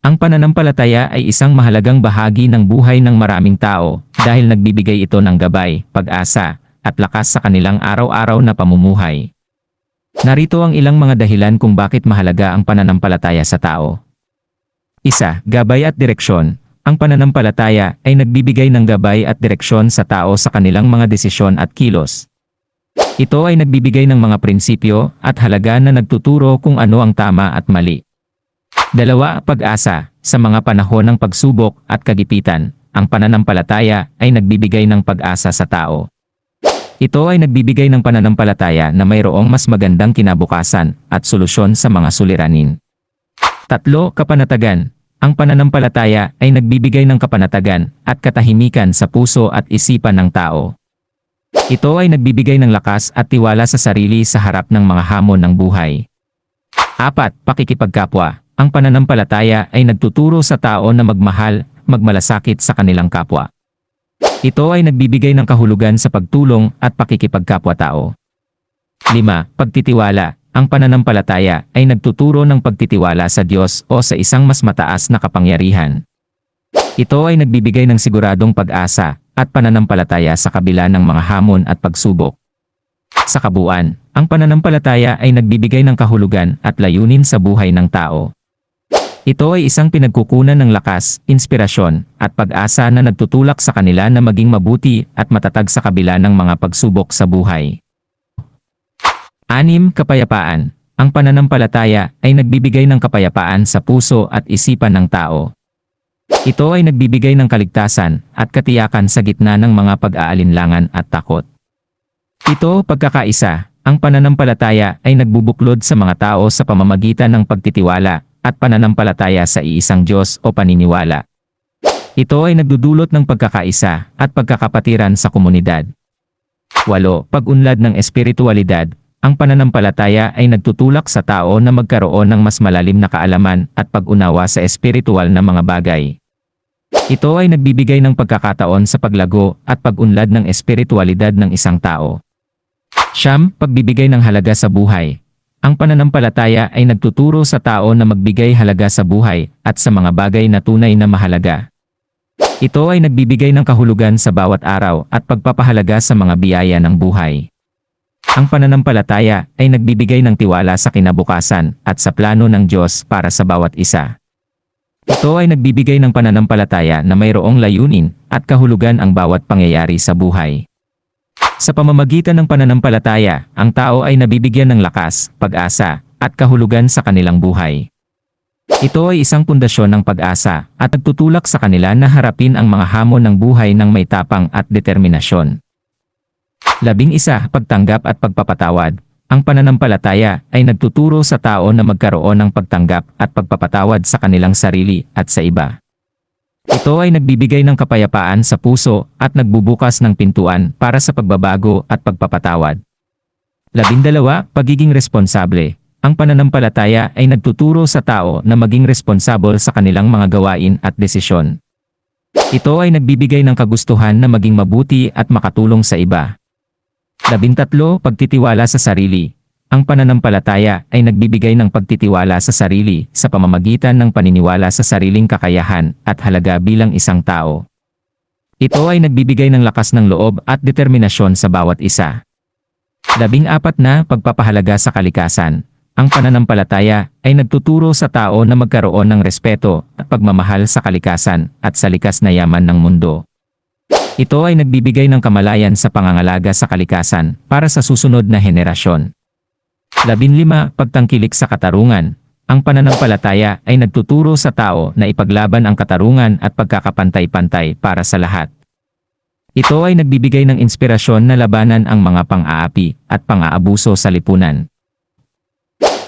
Ang pananampalataya ay isang mahalagang bahagi ng buhay ng maraming tao dahil nagbibigay ito ng gabay, pag-asa, at lakas sa kanilang araw-araw na pamumuhay. Narito ang ilang mga dahilan kung bakit mahalaga ang pananampalataya sa tao. 1. Gabay at direksyon. Ang pananampalataya ay nagbibigay ng gabay at direksyon sa tao sa kanilang mga desisyon at kilos. Ito ay nagbibigay ng mga prinsipyo at halaga na nagtuturo kung ano ang tama at mali. 2. Pag-asa. Sa mga panahon ng pagsubok at kagipitan, ang pananampalataya ay nagbibigay ng pag-asa sa tao. Ito ay nagbibigay ng pananampalataya na mayroong mas magandang kinabukasan at solusyon sa mga suliranin. 3. Kapanatagan. Ang pananampalataya ay nagbibigay ng kapanatagan at katahimikan sa puso at isipan ng tao. Ito ay nagbibigay ng lakas at tiwala sa sarili sa harap ng mga hamon ng buhay. 4. Pakikipagkapwa. Ang pananampalataya ay nagtuturo sa tao na magmahal, magmalasakit sa kanilang kapwa. Ito ay nagbibigay ng kahulugan sa pagtulong at pakikipagkapwa-tao. 5. Pagtitiwala. Ang pananampalataya ay nagtuturo ng pagtitiwala sa Diyos o sa isang mas mataas na kapangyarihan. Ito ay nagbibigay ng siguradong pag-asa at pananampalataya sa kabila ng mga hamon at pagsubok. Sa kabuuan, ang pananampalataya ay nagbibigay ng kahulugan at layunin sa buhay ng tao. Ito ay isang pinagkukunan ng lakas, inspirasyon, at pag-asa na nagtutulak sa kanila na maging mabuti at matatag sa kabila ng mga pagsubok sa buhay. 6. Kapayapaan. Ang pananampalataya ay nagbibigay ng kapayapaan sa puso at isipan ng tao. Ito ay nagbibigay ng kaligtasan at katiyakan sa gitna ng mga pag-aalinlangan at takot. Ito, pagkakaisa. Ang pananampalataya ay nagbubuklod sa mga tao sa pamamagitan ng pagtitiwala at pananampalataya sa iisang Diyos o paniniwala. Ito ay nagdudulot ng pagkakaisa at pagkakapatiran sa komunidad. 8. Pag-unlad ng espiritualidad. Ang pananampalataya ay nagtutulak sa tao na magkaroon ng mas malalim na kaalaman at pag-unawa sa espiritual na mga bagay. Ito ay nagbibigay ng pagkakataon sa paglago at pag-unlad ng espiritualidad ng isang tao. 9. Pagbibigay ng halaga sa buhay. Ang pananampalataya ay nagtuturo sa tao na magbigay halaga sa buhay at sa mga bagay na tunay na mahalaga. Ito ay nagbibigay ng kahulugan sa bawat araw at pagpapahalaga sa mga biyaya ng buhay. Ang pananampalataya ay nagbibigay ng tiwala sa kinabukasan at sa plano ng Diyos para sa bawat isa. Ito ay nagbibigay ng pananampalataya na mayroong layunin at kahulugan ang bawat pangyayari sa buhay. Sa pamamagitan ng pananampalataya, ang tao ay nabibigyan ng lakas, pag-asa, at kahulugan sa kanilang buhay. Ito ay isang pundasyon ng pag-asa at nagtutulak sa kanila na harapin ang mga hamon ng buhay ng may tapang at determinasyon. 11. Pagtanggap at pagpapatawad. Ang pananampalataya ay nagtuturo sa tao na magkaroon ng pagtanggap at pagpapatawad sa kanilang sarili at sa iba. Ito ay nagbibigay ng kapayapaan sa puso at nagbubukas ng pintuan para sa pagbabago at pagpapatawad. 12. Pagiging responsable. Ang pananampalataya ay nagtuturo sa tao na maging responsable sa kanilang mga gawain at desisyon. Ito ay nagbibigay ng kagustuhan na maging mabuti at makatulong sa iba. 13. Pagtitiwala sa sarili. Ang pananampalataya ay nagbibigay ng pagtitiwala sa sarili sa pamamagitan ng paniniwala sa sariling kakayahan at halaga bilang isang tao. Ito ay nagbibigay ng lakas ng loob at determinasyon sa bawat isa. 14. Pagpapahalaga sa kalikasan. Ang pananampalataya ay nagtuturo sa tao na magkaroon ng respeto at pagmamahal sa kalikasan at sa likas na yaman ng mundo. Ito ay nagbibigay ng kamalayan sa pangangalaga sa kalikasan para sa susunod na henerasyon. 15. Pagtangkilik sa katarungan. Ang pananampalataya ay nagtuturo sa tao na ipaglaban ang katarungan at pagkakapantay-pantay para sa lahat. Ito ay nagbibigay ng inspirasyon na labanan ang mga pang-aapi at pang-aabuso sa lipunan.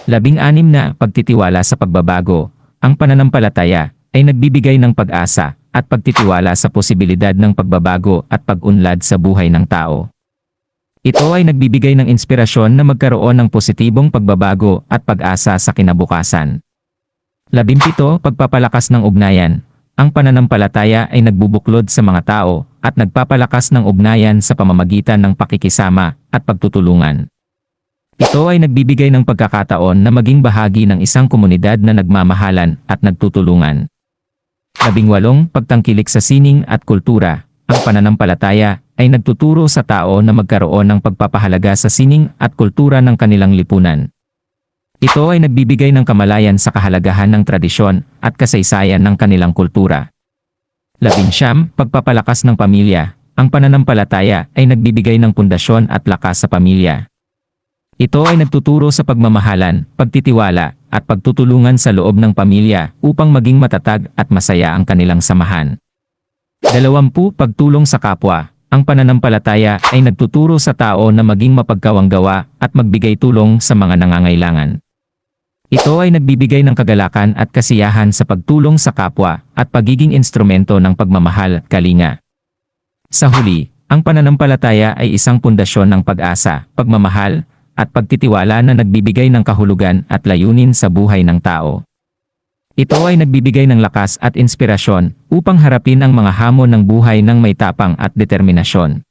16. Pagtitiwala sa pagbabago. Ang pananampalataya ay nagbibigay ng pag-asa at pagtitiwala sa posibilidad ng pagbabago at pag-unlad sa buhay ng tao. Ito ay nagbibigay ng inspirasyon na magkaroon ng positibong pagbabago at pag-asa sa kinabukasan. 17. Pagpapalakas ng ugnayan. Ang pananampalataya ay nagbubuklod sa mga tao at nagpapalakas ng ugnayan sa pamamagitan ng pakikisama at pagtutulungan. Ito ay nagbibigay ng pagkakataon na maging bahagi ng isang komunidad na nagmamahalan at nagtutulungan. 18. Pagtangkilik sa sining at kultura. Ang pananampalataya ay nagtuturo sa tao na magkaroon ng pagpapahalaga sa sining at kultura ng kanilang lipunan. Ito ay nagbibigay ng kamalayan sa kahalagahan ng tradisyon at kasaysayan ng kanilang kultura. 19. Pagpapalakas ng pamilya. Ang pananampalataya ay nagbibigay ng pundasyon at lakas sa pamilya. Ito ay nagtuturo sa pagmamahalan, pagtitiwala, at pagtutulungan sa loob ng pamilya upang maging matatag at masaya ang kanilang samahan. 20. Pagtulong sa kapwa. Ang pananampalataya ay nagtuturo sa tao na maging mapagkawanggawa at magbigay tulong sa mga nangangailangan. Ito ay nagbibigay ng kagalakan at kasiyahan sa pagtulong sa kapwa at pagiging instrumento ng pagmamahal at kalinga. Sa huli, ang pananampalataya ay isang pundasyon ng pag-asa, pagmamahal, at pagtitiwala na nagbibigay ng kahulugan at layunin sa buhay ng tao. Ito ay nagbibigay ng lakas at inspirasyon upang harapin ang mga hamon ng buhay ng may tapang at determinasyon.